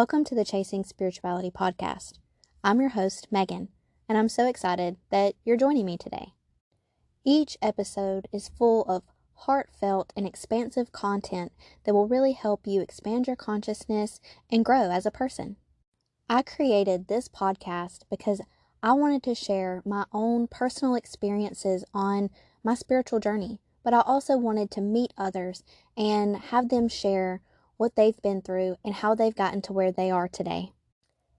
Welcome to the Chasing Spirituality podcast. I'm your host, Megan, and I'm so excited that you're joining me today. Each episode is full of heartfelt and expansive content that will really help you expand your consciousness and grow as a person. I created this podcast because I wanted to share my own personal experiences on my spiritual journey, but I also wanted to meet others and have them share what they've been through and how they've gotten to where they are today.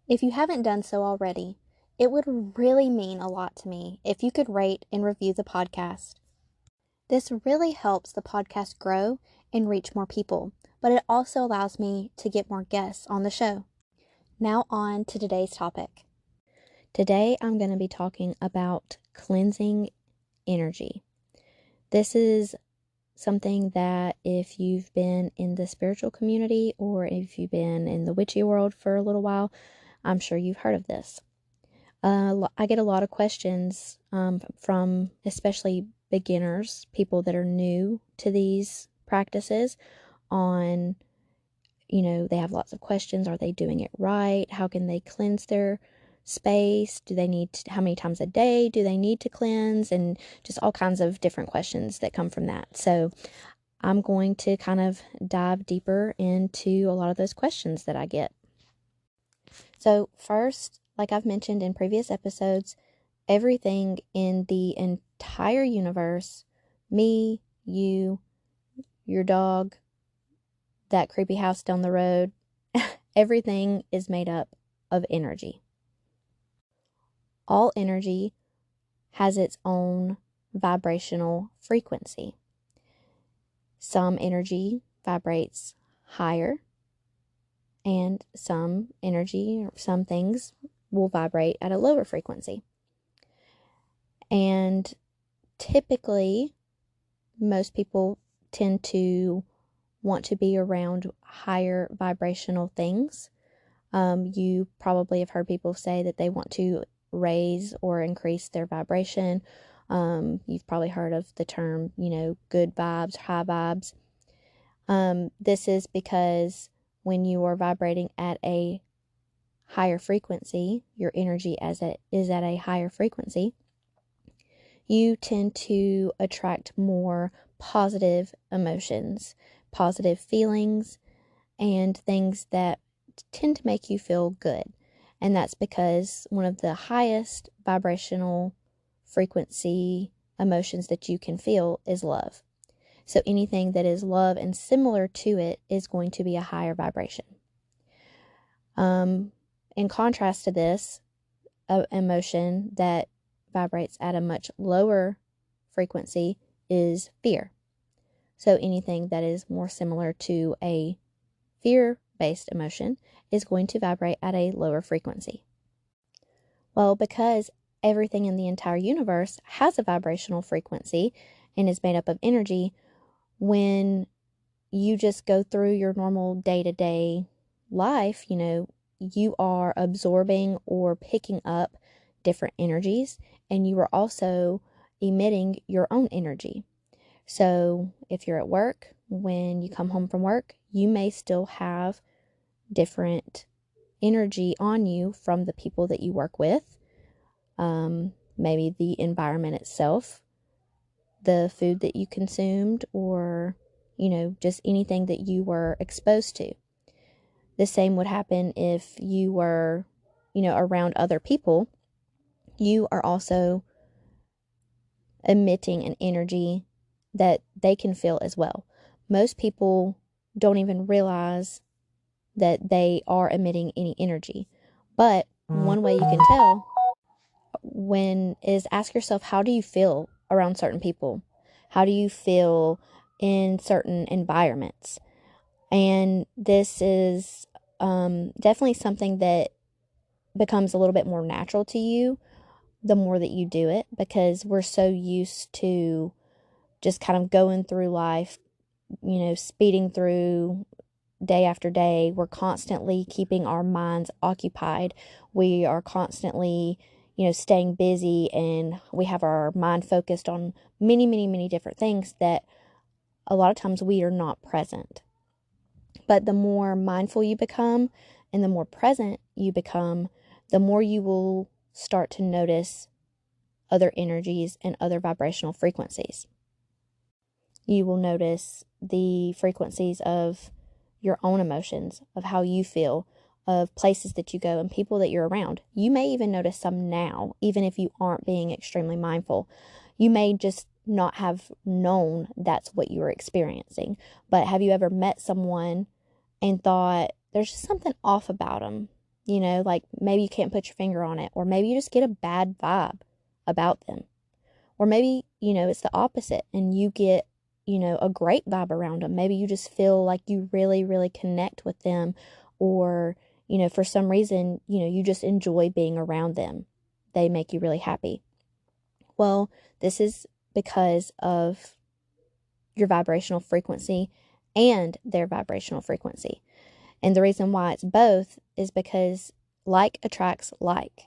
If you haven't done so already, it would really mean a lot to me if you could rate and review the podcast. This really helps the podcast grow and reach more people, but it also allows me to get more guests on the show. Now on to today's topic. Today I'm going to be talking about cleansing energy. This is something that if you've been in the spiritual community or if you've been in the witchy world for a little while, I'm sure you've heard of this. I get a lot of questions from especially beginners, people that are new to these practices on, they have lots of questions. Are they doing it right? How can they cleanse their space? How many times a day do they need to cleanse? And just all kinds of different questions that come from that. So I'm going to kind of dive deeper into a lot of those questions that I get. So first, like I've mentioned in previous episodes, everything in the entire universe, me, you, your dog, that creepy house down the road, everything is made up of energy. All energy has its own vibrational frequency. Some energy vibrates higher, and some things will vibrate at a lower frequency. And typically, most people tend to want to be around higher vibrational things. You probably have heard people say that they want to raise or increase their vibration. You've probably heard of the term, good vibes, high vibes. This is because when you are vibrating at a higher frequency, your energy is at a higher frequency, you tend to attract more positive emotions, positive feelings, and things that tend to make you feel good. And that's because one of the highest vibrational frequency emotions that you can feel is love. So anything that is love and similar to it is going to be a higher vibration. In contrast to this, an emotion that vibrates at a much lower frequency is fear. So anything that is more similar to a fear-based emotion is going to vibrate at a lower frequency. Well, because everything in the entire universe has a vibrational frequency and is made up of energy, when you just go through your normal day-to-day life, you are absorbing or picking up different energies, and you are also emitting your own energy. So if you're at work, when you come home from work, you may still have different energy on you from the people that you work with, maybe the environment itself, the food that you consumed, or, just anything that you were exposed to. The same would happen if you were, around other people. You are also emitting an energy that they can feel as well. Most people don't even realize that they are emitting any energy. But one way you can tell is ask yourself, how do you feel around certain people? How do you feel in certain environments? And this is definitely something that becomes a little bit more natural to you the more that you do it, because we're so used to just kind of going through life, speeding through day after day. We're constantly keeping our minds occupied. We are constantly, staying busy, and we have our mind focused on many, many, many different things that a lot of times we are not present. But the more mindful you become and the more present you become, the more you will start to notice other energies and other vibrational frequencies. You will notice the frequencies of your own emotions, of how you feel, of places that you go and people that you're around. You may even notice some now, even if you aren't being extremely mindful. You may just not have known that's what you were experiencing. But have you ever met someone and thought there's just something off about them? You know, like maybe you can't put your finger on it, or maybe you just get a bad vibe about them. Or maybe, it's the opposite and you get, a great vibe around them. Maybe you just feel like you really, really connect with them, or, for some reason, you just enjoy being around them. They make you really happy. Well, this is because of your vibrational frequency and their vibrational frequency. And the reason why it's both is because like attracts like.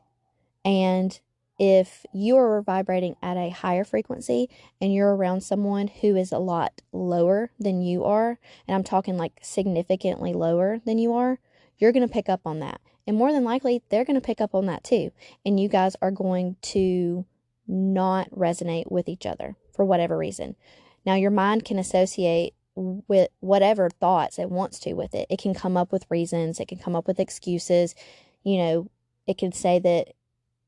And if you are vibrating at a higher frequency and you're around someone who is a lot lower than you are, and I'm talking like significantly lower than you are, you're going to pick up on that. And more than likely, they're going to pick up on that too. And you guys are going to not resonate with each other for whatever reason. Now, your mind can associate with whatever thoughts it wants to with it. It can come up with reasons. It can come up with excuses. It can say that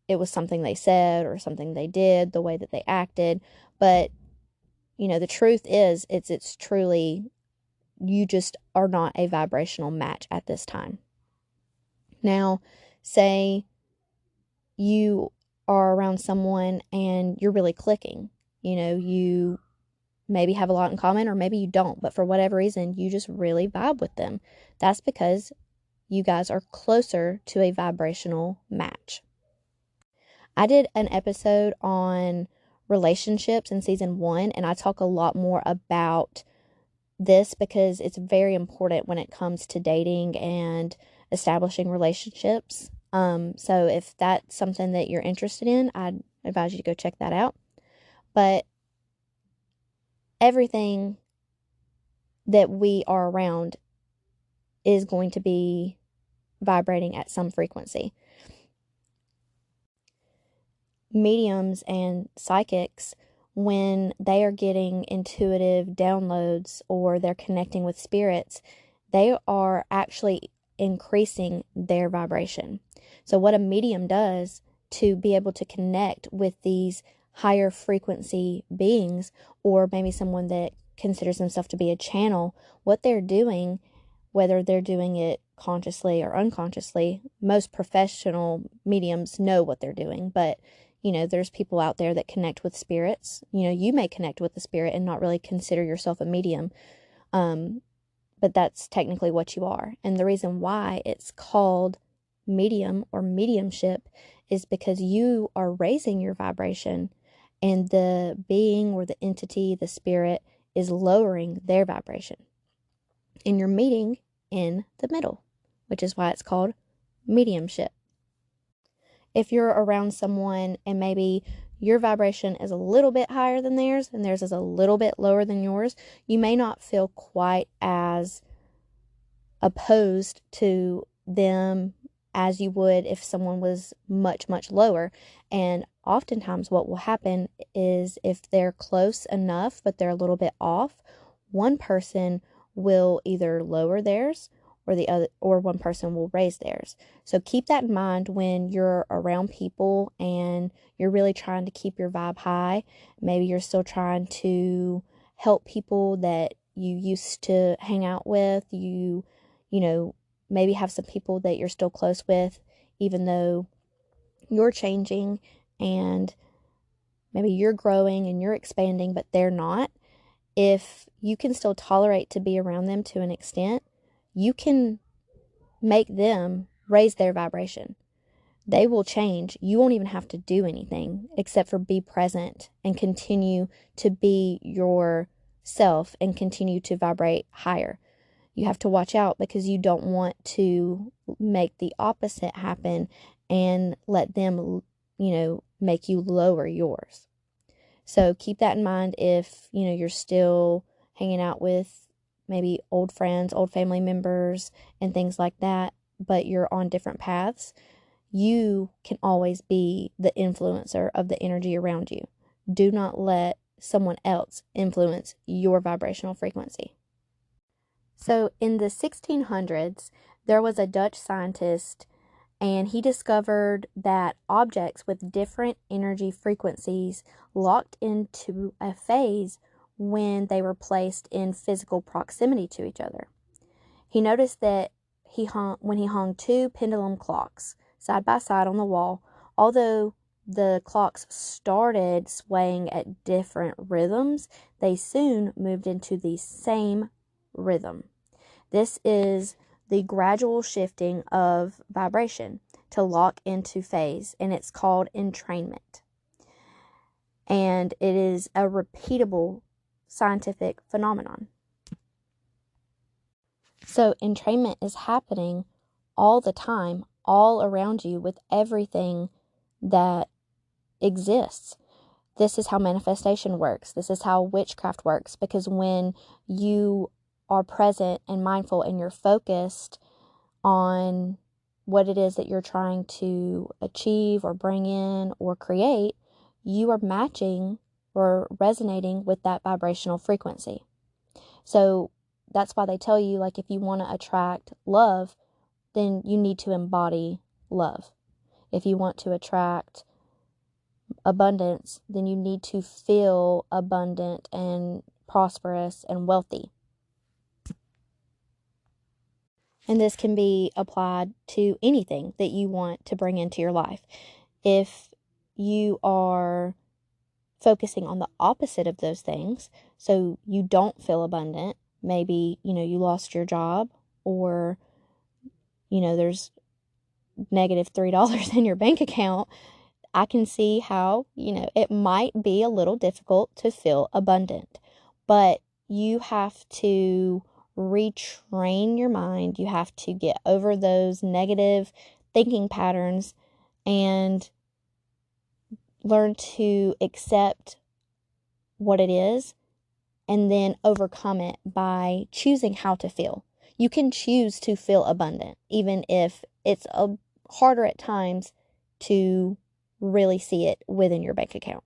it was something they said or something they did, the way that they acted. But, the truth is, it's truly, you just are not a vibrational match at this time. Now, say you are around someone and you're really clicking. You maybe have a lot in common, or maybe you don't, but for whatever reason, you just really vibe with them. That's because you guys are closer to a vibrational match. I did an episode on relationships in season 1, and I talk a lot more about this because it's very important when it comes to dating and establishing relationships. So if that's something that you're interested in, I'd advise you to go check that out. But everything that we are around is going to be vibrating at some frequency. Mediums and psychics, when they are getting intuitive downloads or they're connecting with spirits, they are actually increasing their vibration. So what a medium does to be able to connect with these higher frequency beings, or maybe someone that considers themselves to be a channel, what they're doing, whether they're doing it consciously or unconsciously, most professional mediums know what they're doing, but there's people out there that connect with spirits. You may connect with the spirit and not really consider yourself a medium, but that's technically what you are. And the reason why it's called medium or mediumship is because you are raising your vibration, and the being or the entity, the spirit, is lowering their vibration. And you're meeting in the middle, which is why it's called mediumship. If you're around someone and maybe your vibration is a little bit higher than theirs and theirs is a little bit lower than yours, you may not feel quite as opposed to them as you would if someone was much, much lower. And oftentimes what will happen is if they're close enough but they're a little bit off, one person will either lower theirs or the other, or one person will raise theirs. So keep that in mind when you're around people and you're really trying to keep your vibe high. Maybe you're still trying to help people that you used to hang out with. You maybe have some people that you're still close with, even though you're changing and maybe you're growing and you're expanding, but they're not. If you can still tolerate to be around them to an extent, you can make them raise their vibration. They will change. You won't even have to do anything except for be present and continue to be yourself and continue to vibrate higher. You have to watch out because you don't want to make the opposite happen and let them, make you lower yours. So keep that in mind if, you're still hanging out with maybe old friends, old family members, and things like that. but you're on different paths, you can always be the influencer of the energy around you. Do not let someone else influence your vibrational frequency. So in the 1600s, there was a Dutch scientist, and he discovered that objects with different energy frequencies locked into a phase when they were placed in physical proximity to each other. He noticed that when he hung two pendulum clocks side by side on the wall, although the clocks started swaying at different rhythms, they soon moved into the same rhythm. This is the gradual shifting of vibration to lock into phase, and it's called entrainment. And it is a repeatable scientific phenomenon. So entrainment is happening all the time, all around you, with everything that exists. This is how manifestation works. This is how witchcraft works, because when you are present and mindful and you're focused on what it is that you're trying to achieve or bring in or create, you are matching or resonating with that vibrational frequency. So that's why they tell you, like, if you want to attract love, then you need to embody love. If you want to attract abundance, then you need to feel abundant and prosperous and wealthy. And this can be applied to anything that you want to bring into your life. If you are focusing on the opposite of those things, so you don't feel abundant, maybe, you lost your job, or, there's negative $3 in your bank account, I can see how, it might be a little difficult to feel abundant. But you have to retrain your mind. You have to get over those negative thinking patterns and learn to accept what it is and then overcome it by choosing how to feel. You can choose to feel abundant, even if it's harder at times to really see it within your bank account.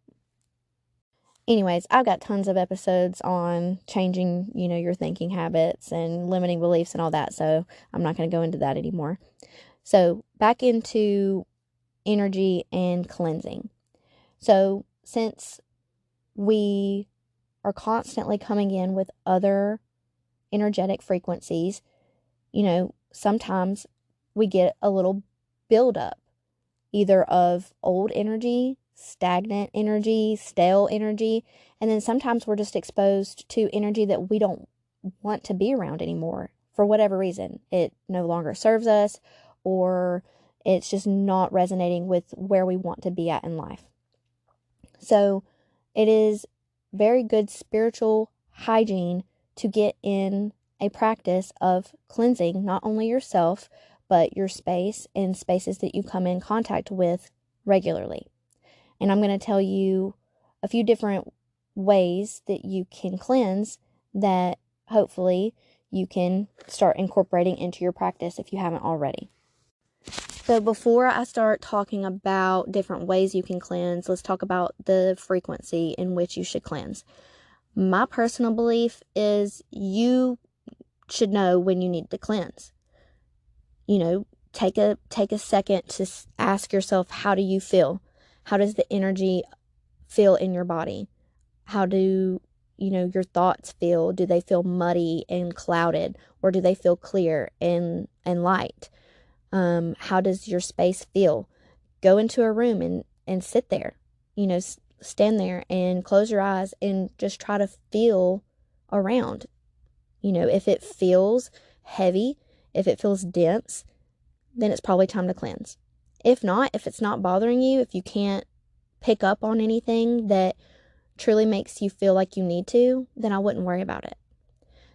Anyways, I've got tons of episodes on changing, your thinking habits and limiting beliefs and all that, so I'm not going to go into that anymore. So back into energy and cleansing. So since we are constantly coming in with other energetic frequencies, sometimes we get a little buildup, either of old energy, stagnant energy, stale energy, and then sometimes we're just exposed to energy that we don't want to be around anymore for whatever reason. It no longer serves us, or it's just not resonating with where we want to be at in life. So it is very good spiritual hygiene to get in a practice of cleansing not only yourself, but your space and spaces that you come in contact with regularly. And I'm going to tell you a few different ways that you can cleanse that hopefully you can start incorporating into your practice if you haven't already. So before I start talking about different ways you can cleanse, let's talk about the frequency in which you should cleanse. My personal belief is you should know when you need to cleanse. Take a second to ask yourself, how do you feel? How does the energy feel in your body? How do, your thoughts feel? Do they feel muddy and clouded, or do they feel clear and light? How does your space feel? Go into a room and sit there, stand there and close your eyes and just try to feel around. If it feels heavy, if it feels dense, then it's probably time to cleanse. If not, if it's not bothering you, if you can't pick up on anything that truly makes you feel like you need to, then I wouldn't worry about it.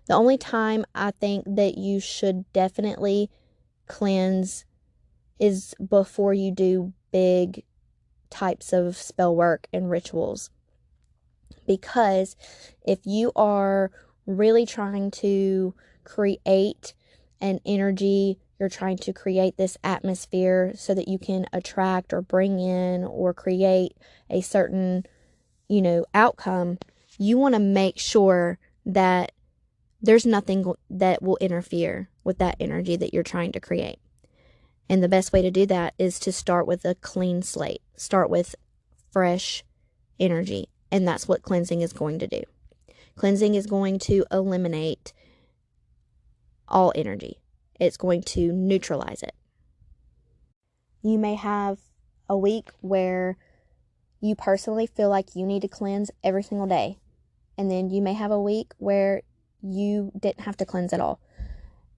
The only time I think that you should definitely cleanse is before you do big types of spell work and rituals. Because if you are really trying to create an energy. You're trying to create this atmosphere so that you can attract or bring in or create a certain, outcome. You want to make sure that there's nothing that will interfere with that energy that you're trying to create. And the best way to do that is to start with a clean slate. Start with fresh energy. And that's what cleansing is going to do. Cleansing is going to eliminate all energy. It's going to neutralize it. You may have a week where you personally feel like you need to cleanse every single day. And then you may have a week where you didn't have to cleanse at all.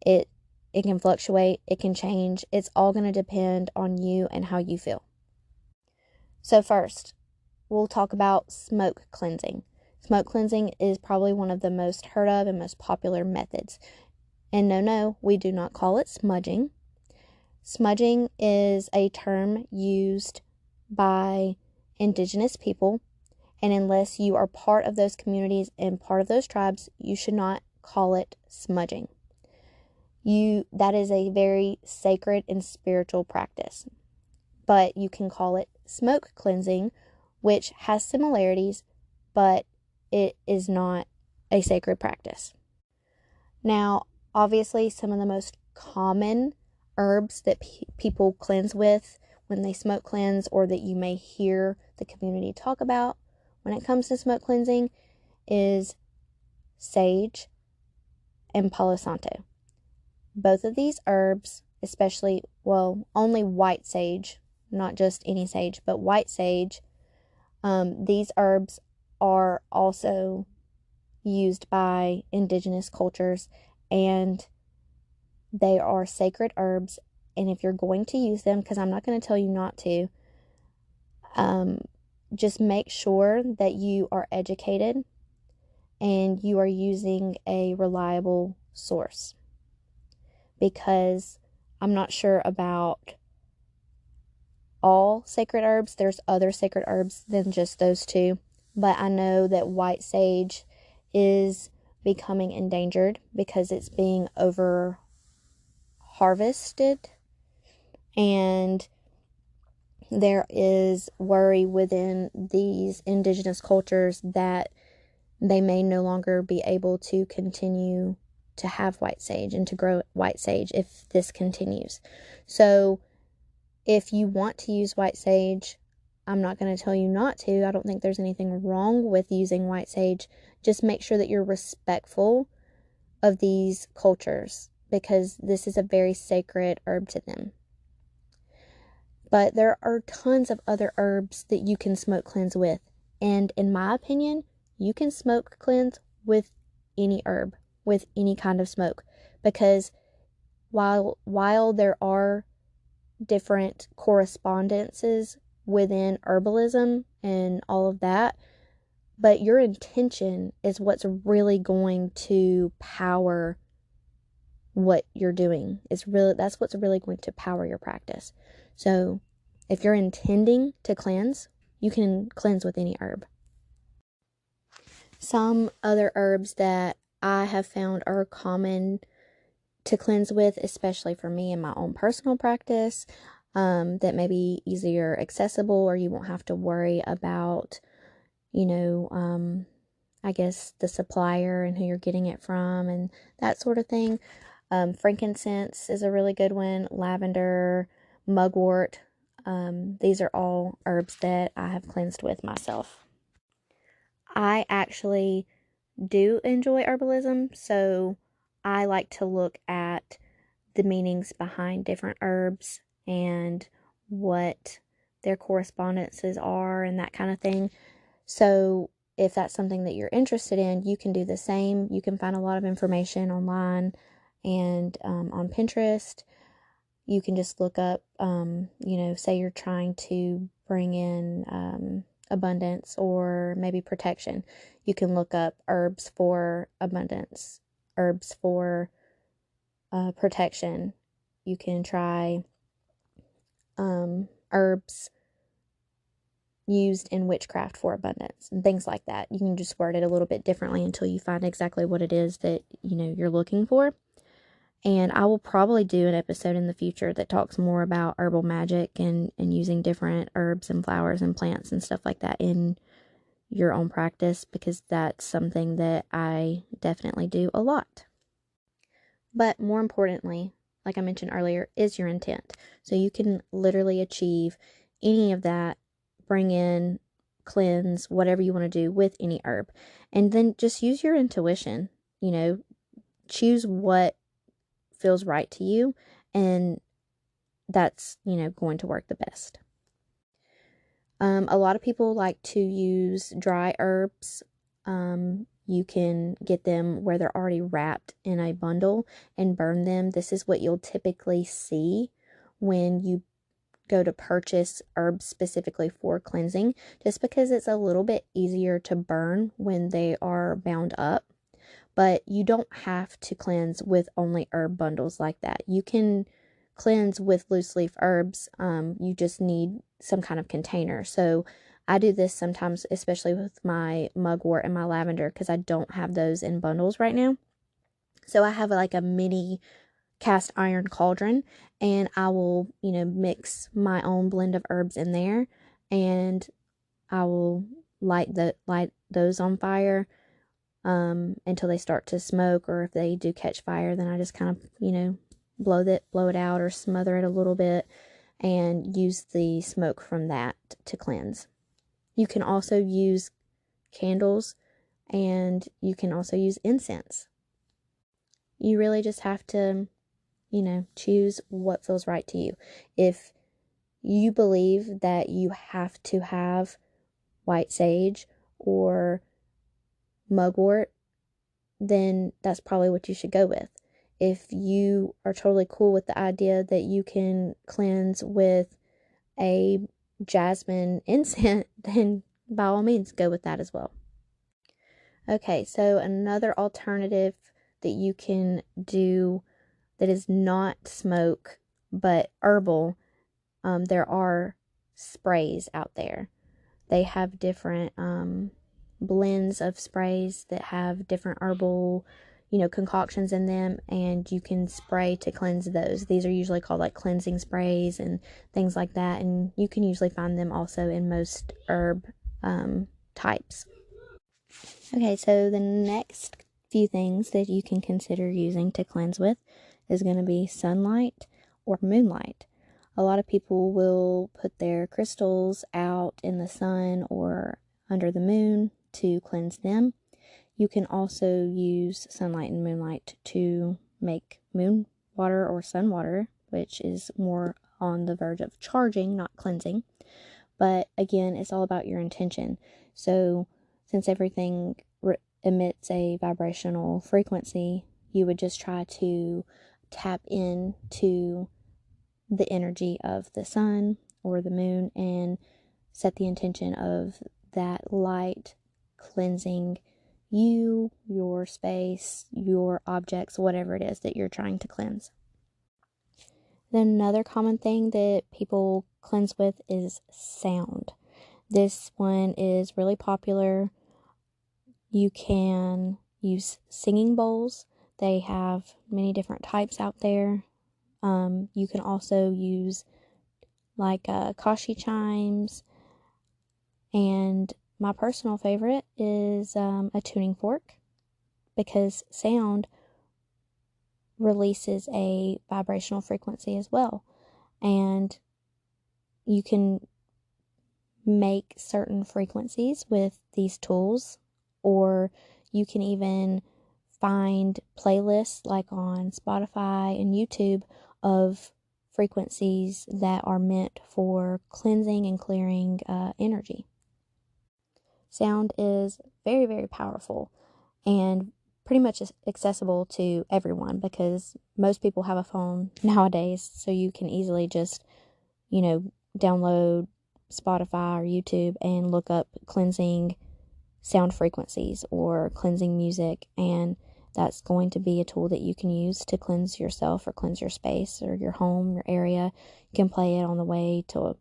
It can fluctuate. It can change. It's all going to depend on you and how you feel. So first, we'll talk about smoke cleansing. Smoke cleansing is probably one of the most heard of and most popular methods. And no, we do not call it smudging. Smudging is a term used by indigenous people, and unless you are part of those communities and part of those tribes, you should not call it smudging. That is a very sacred and spiritual practice. But you can call it smoke cleansing, which has similarities, but it is not a sacred practice. Now, obviously, some of the most common herbs that people cleanse with when they smoke cleanse, or that you may hear the community talk about when it comes to smoke cleansing, is sage and Palo Santo. Both of these herbs, especially, only white sage, not just any sage, but white sage, these herbs are also used by indigenous cultures, and they are sacred herbs. And if you're going to use them, because I'm not going to tell you not to, just make sure that you are educated and you are using a reliable source. Because I'm not sure about all sacred herbs. There's other sacred herbs than just those two. But I know that white sage is becoming endangered because it's being over harvested, and there is worry within these indigenous cultures that they may no longer be able to continue to have white sage and to grow white sage if this continues. So if you want to use white sage, I'm not going to tell you not to. I don't think there's anything wrong with using white sage. Just make sure that you're respectful of these cultures, because this is a very sacred herb to them. But there are tons of other herbs that you can smoke cleanse with. And in my opinion, you can smoke cleanse with any herb, with any kind of smoke. Because while there are different correspondences within herbalism and all of that, but your intention is what's really going to power what you're doing. That's what's really going to power your practice. So if you're intending to cleanse, you can cleanse with any herb. Some other herbs that I have found are common to cleanse with, especially for me in my own personal practice, that may be easier accessible, or you won't have to worry about, I guess the supplier and who you're getting it from and that sort of thing. Frankincense is a really good one. Lavender, mugwort. These are all herbs that I have cleansed with myself. I actually do enjoy herbalism, so I like to look at the meanings behind different herbs and what their correspondences are and that kind of thing. So if that's something that you're interested in, you can do the same. You can find a lot of information online and on Pinterest. You can just look up, say you're trying to bring in abundance or maybe protection. You can look up herbs for abundance, herbs for protection. You can try herbs used in witchcraft for abundance and things like that. You can just word it a little bit differently until you find exactly what it is that you're looking for. And I will probably do an episode in the future that talks more about herbal magic and using different herbs and flowers and plants and stuff like that in your own practice, because that's something that I definitely do a lot. But more importantly, like I mentioned earlier, is your intent. So you can literally achieve any of that, bring in, cleanse, whatever you want to do with any herb. And then just use your intuition, choose what feels right to you, and that's, going to work the best. A lot of people like to use dry herbs. You can get them where they're already wrapped in a bundle and burn them. This is what you'll typically see when you go to purchase herbs specifically for cleansing, just because it's a little bit easier to burn when they are bound up. But you don't have to cleanse with only herb bundles like that. You can cleanse with loose leaf herbs. You just need some kind of container. So I do this sometimes, especially with my mugwort and my lavender, because I don't have those in bundles right now. So I have like a mini cast iron cauldron, and I will, mix my own blend of herbs in there, and I will light those on fire until they start to smoke, or if they do catch fire, then I just kind of, blow it out or smother it a little bit and use the smoke from that to cleanse. You can also use candles, and you can also use incense. You really just have to, choose what feels right to you. If you believe that you have to have white sage or mugwort, then that's probably what you should go with. If you are totally cool with the idea that you can cleanse with a jasmine incense, then by all means go with that as well. Okay, so another alternative that you can do that is not smoke but herbal, there are sprays out there. They have different blends of sprays that have different herbal, concoctions in them, and you can spray to cleanse those. These are usually called like cleansing sprays and things like that, and you can usually find them also in most herb types. Okay, so the next few things that you can consider using to cleanse with is going to be sunlight or moonlight. A lot of people will put their crystals out in the sun or under the moon to cleanse them. You can also use sunlight and moonlight to make moon water or sun water, which is more on the verge of charging, not cleansing. But again, it's all about your intention. So since everything emits a vibrational frequency, you would just try to tap into the energy of the sun or the moon and set the intention of that light cleansing you, your space, your objects, whatever it is that you're trying to cleanse. Then another common thing that people cleanse with is sound. This one is really popular. You can use singing bowls. They have many different types out there. You can also use like Kashi chimes, and my personal favorite is a tuning fork, because sound releases a vibrational frequency as well, and you can make certain frequencies with these tools, or you can even find playlists like on Spotify and YouTube of frequencies that are meant for cleansing and clearing energy. Sound is very, very powerful and pretty much accessible to everyone, because most people have a phone nowadays, so you can easily just, download Spotify or YouTube and look up cleansing sound frequencies or cleansing music, and that's going to be a tool that you can use to cleanse yourself or cleanse your space or your home, your area. You can play it on the way to,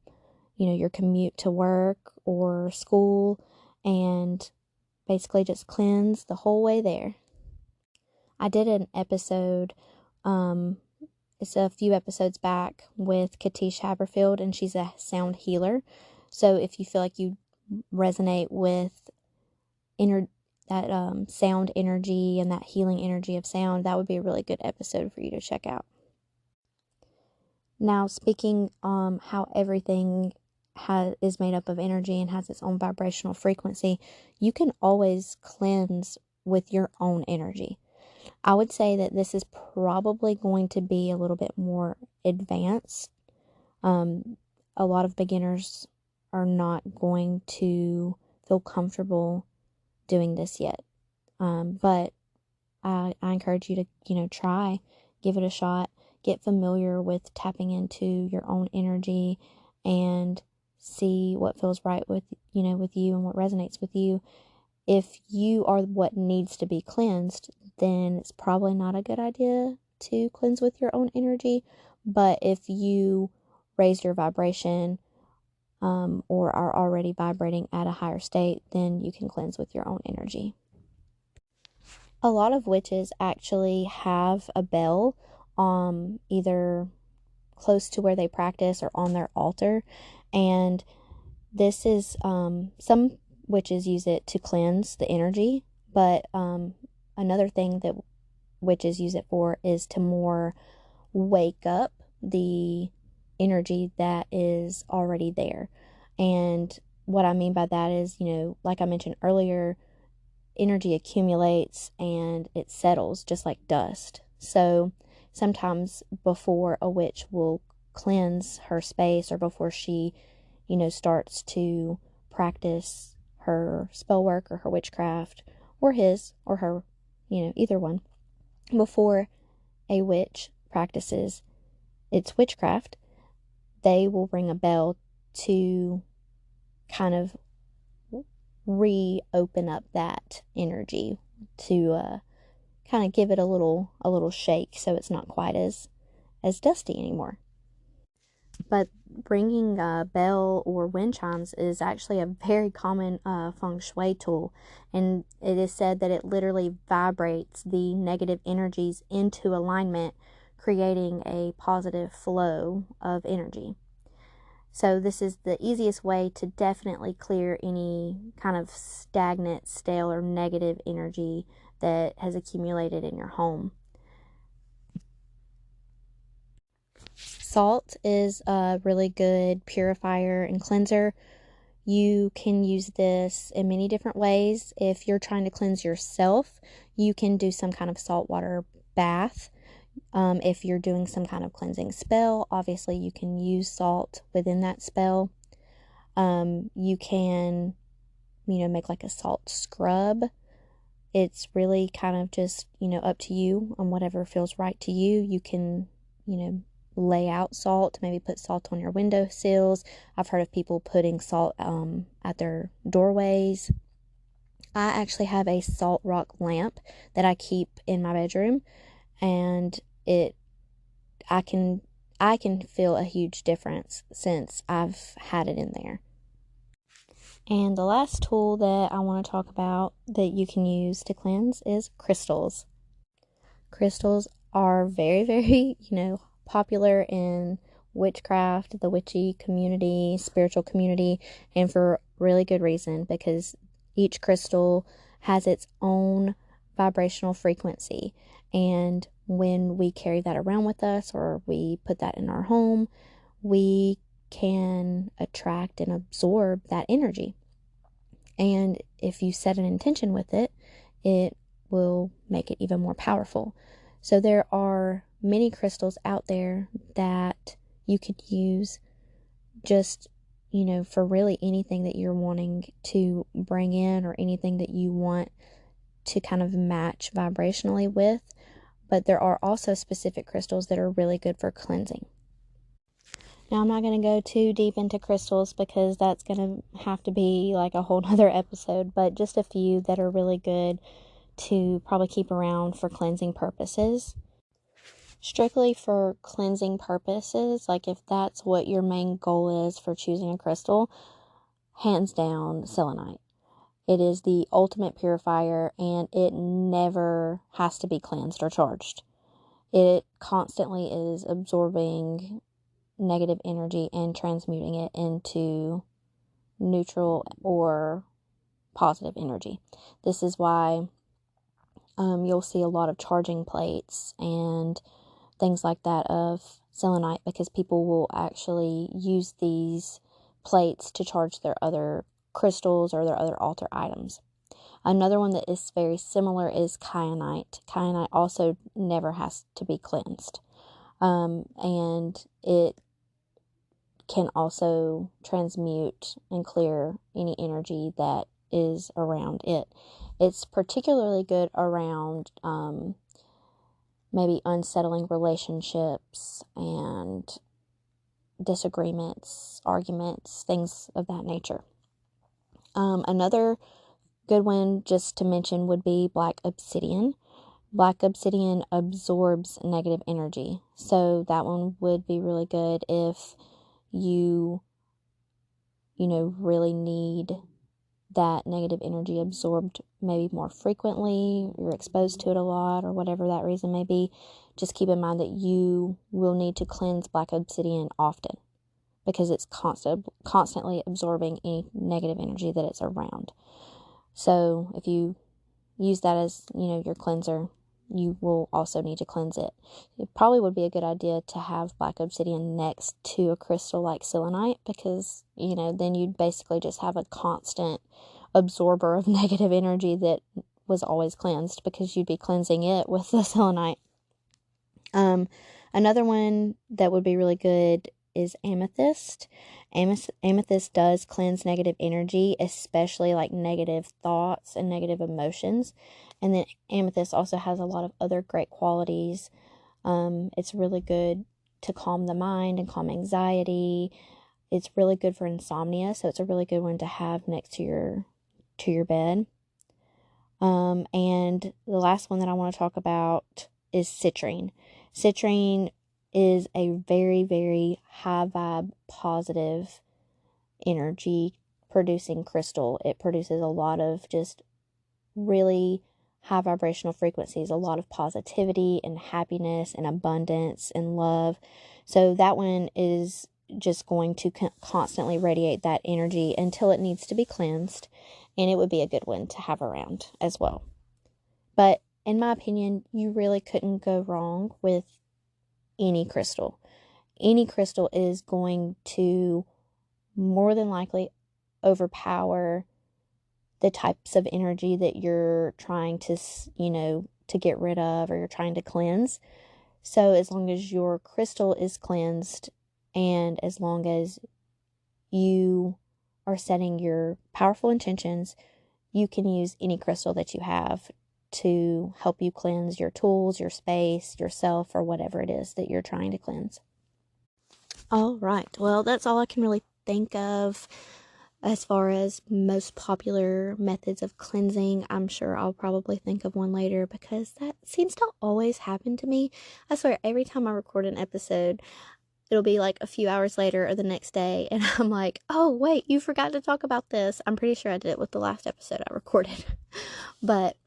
your commute to work or school, and basically just cleanse the whole way there. I did an episode It's a few episodes back with Katish Haberfield, and she's a sound healer. So if you feel like you resonate with that sound energy and that healing energy of sound, that would be a really good episode for you to check out. Now, speaking how everything is made up of energy and has its own vibrational frequency, you can always cleanse with your own energy. I would say that this is probably going to be a little bit more advanced. A lot of beginners are not going to feel comfortable doing this yet. But I encourage you to, try, give it a shot, get familiar with tapping into your own energy and see what feels right with you and what resonates with you. If you are what needs to be cleansed, then it's probably not a good idea to cleanse with your own energy. But if you raise your vibration or are already vibrating at a higher state, then you can cleanse with your own energy. A lot of witches actually have a bell either close to where they practice or on their altar. And this is, some witches use it to cleanse the energy, but another thing that witches use it for is to more wake up the energy that is already there. And what I mean by that is, like I mentioned earlier, energy accumulates and it settles just like dust. So sometimes before a witch will cleanse her space, or before she, starts to practice her spell work or her witchcraft, or his or her, either one, before a witch practices its witchcraft, they will ring a bell to kind of reopen up that energy, to kind of give it a little shake so it's not quite as dusty anymore. But ringing a bell or wind chimes is actually a very common feng shui tool, and it is said that it literally vibrates the negative energies into alignment, creating a positive flow of energy. So this is the easiest way to definitely clear any kind of stagnant, stale, or negative energy that has accumulated in your home. Salt is a really good purifier and cleanser. You can use this in many different ways. If you're trying to cleanse yourself, you can do some kind of saltwater bath. If you're doing some kind of cleansing spell, obviously you can use salt within that spell. You can, make like a salt scrub. It's really kind of just, up to you on whatever feels right to you. You can, lay out salt, maybe put salt on your window sills. I've heard of people putting salt at their doorways. I actually have a salt rock lamp that I keep in my bedroom, and I can feel a huge difference since I've had it in there. And the last tool that I want to talk about that you can use to cleanse is crystals. Crystals are very, very, popular in witchcraft, the witchy community, spiritual community, and for really good reason, because each crystal has its own vibrational frequency. And when we carry that around with us, or we put that in our home, we can attract and absorb that energy. And if you set an intention with it, it will make it even more powerful. So there are many crystals out there that you could use just, for really anything that you're wanting to bring in, or anything that you want to kind of match vibrationally with. But there are also specific crystals that are really good for cleansing. Now, I'm not going to go too deep into crystals because that's going to have to be like a whole nother episode, but just a few that are really good to probably keep around for cleansing purposes. Strictly for cleansing purposes, like if that's what your main goal is for choosing a crystal, hands down, selenite. It is the ultimate purifier, and it never has to be cleansed or charged. It constantly is absorbing negative energy and transmuting it into neutral or positive energy. This is why you'll see a lot of charging plates and things like that of selenite, because people will actually use these plates to charge their other crystals or their other altar items. Another one that is very similar is kyanite. Kyanite also never has to be cleansed. And it can also transmute and clear any energy that is around it. It's particularly good around maybe unsettling relationships and disagreements, arguments, things of that nature. Another good one just to mention would be black obsidian. Black obsidian absorbs negative energy, so that one would be really good if you really need that negative energy absorbed maybe more frequently, you're exposed to it a lot, or whatever that reason may be. Just keep in mind that you will need to cleanse black obsidian often, because it's constantly absorbing any negative energy that it's around. So if you use that as, your cleanser, you will also need to cleanse it. It probably would be a good idea to have black obsidian next to a crystal like selenite, because, then you'd basically just have a constant absorber of negative energy that was always cleansed, because you'd be cleansing it with the selenite. Another one that would be really good is amethyst. Amethyst does cleanse negative energy, especially like negative thoughts and negative emotions. And then amethyst also has a lot of other great qualities. It's really good to calm the mind and calm anxiety. It's really good for insomnia, so it's a really good one to have next to your bed. And the last one that I want to talk about is citrine. Citrine is a very, very high vibe, positive energy producing crystal. It produces a lot of just really high vibrational frequencies, a lot of positivity and happiness and abundance and love. So that one is just going to constantly radiate that energy until it needs to be cleansed, and it would be a good one to have around as well. But in my opinion, you really couldn't go wrong with any crystal. Any crystal is going to more than likely overpower the types of energy that you're trying to, to get rid of, or you're trying to cleanse. So as long as your crystal is cleansed, and as long as you are setting your powerful intentions, you can use any crystal that you have to help you cleanse your tools, your space, yourself, or whatever it is that you're trying to cleanse. All right. Well, that's all I can really think of as far as most popular methods of cleansing. I'm sure I'll probably think of one later, because that seems to always happen to me. I swear, every time I record an episode, it'll be like a few hours later or the next day, and I'm like, oh, wait, you forgot to talk about this. I'm pretty sure I did it with the last episode I recorded. But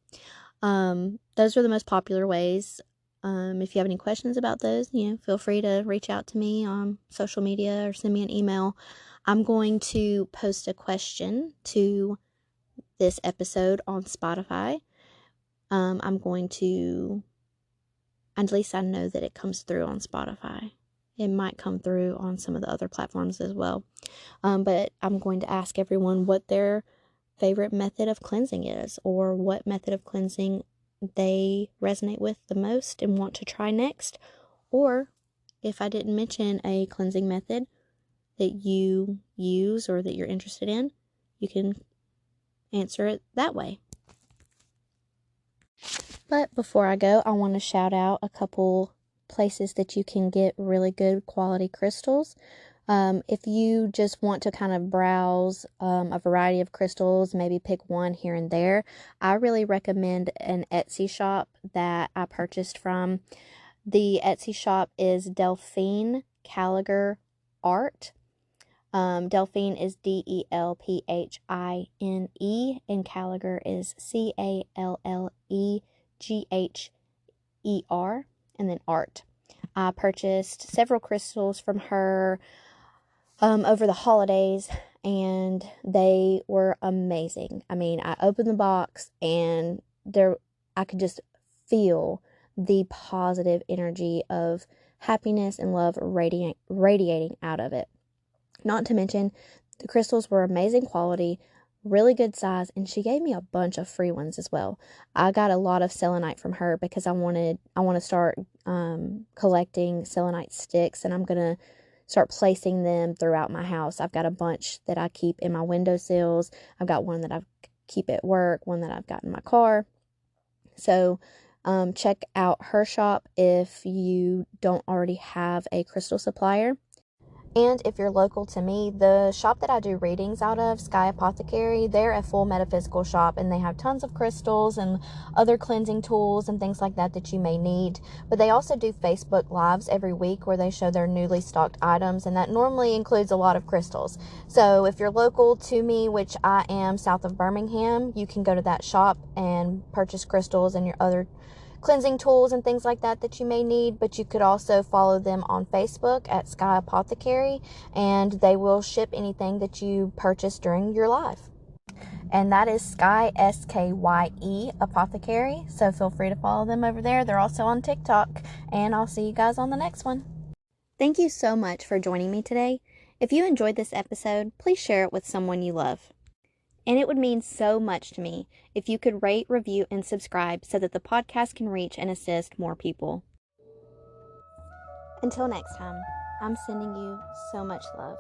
those are the most popular ways. If you have any questions about those, feel free to reach out to me on social media or send me an email. I'm going to post a question to this episode on Spotify. I'm going to, at least I know that it comes through on Spotify. It might come through on some of the other platforms as well. But I'm going to ask everyone what their favorite method of cleansing is, or what method of cleansing they resonate with the most and want to try next. Or if I didn't mention a cleansing method that you use or that you're interested in, you can answer it that way. But before I go, I want to shout out a couple places that you can get really good quality crystals. If you just want to kind of browse a variety of crystals, maybe pick one here and there, I really recommend an Etsy shop that I purchased from. The Etsy shop is Delphine Callagher Art. Delphine is Delphine, and Callagher is Callegher. and then art. I purchased several crystals from her over the holidays, and they were amazing. I mean, I opened the box and I could just feel the positive energy of happiness and love radiating out of it. Not to mention, the crystals were amazing quality, really good size, and she gave me a bunch of free ones as well. I got a lot of selenite from her because I want to start collecting selenite sticks, and I'm gonna start placing them throughout my house. I've got a bunch that I keep in my windowsills. I've got one that I keep at work, one that I've got in my car. So check out her shop if you don't already have a crystal supplier. And if you're local to me, the shop that I do readings out of, Sky Apothecary, they're a full metaphysical shop, and they have tons of crystals and other cleansing tools and things like that you may need. But they also do Facebook Lives every week where they show their newly stocked items, and that normally includes a lot of crystals. So if you're local to me, which I am south of Birmingham, you can go to that shop and purchase crystals and your other cleansing tools and things like that you may need. But you could also follow them on Facebook at Sky Apothecary, and they will ship anything that you purchase during your live. And that is Sky, SKYE Apothecary. So feel free to follow them over there. They're also on TikTok, and I'll see you guys on the next one. Thank you so much for joining me today. If you enjoyed this episode, please share it with someone you love. And it would mean so much to me if you could rate, review, and subscribe so that the podcast can reach and assist more people. Until next time, I'm sending you so much love.